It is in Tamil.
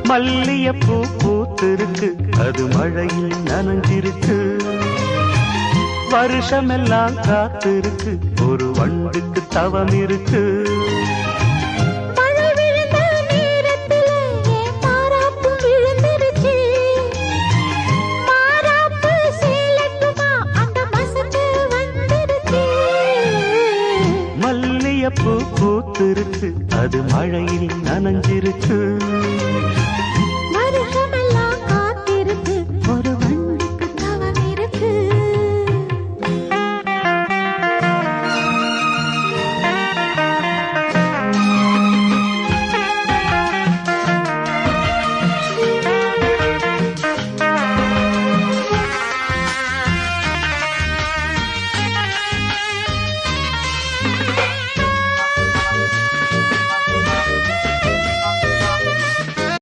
மல்லியப்பூ பூத்திருக்கு, அது மழையில் நனைஞ்சிருக்கு. வருஷமெல்லாம் காத்திருக்கு, ஒரு வண்டுக்கு தவம் இருக்கு. மல்லியப்பூ பூத்திருக்கு, அது மழையில் நனைஞ்சிருக்கு.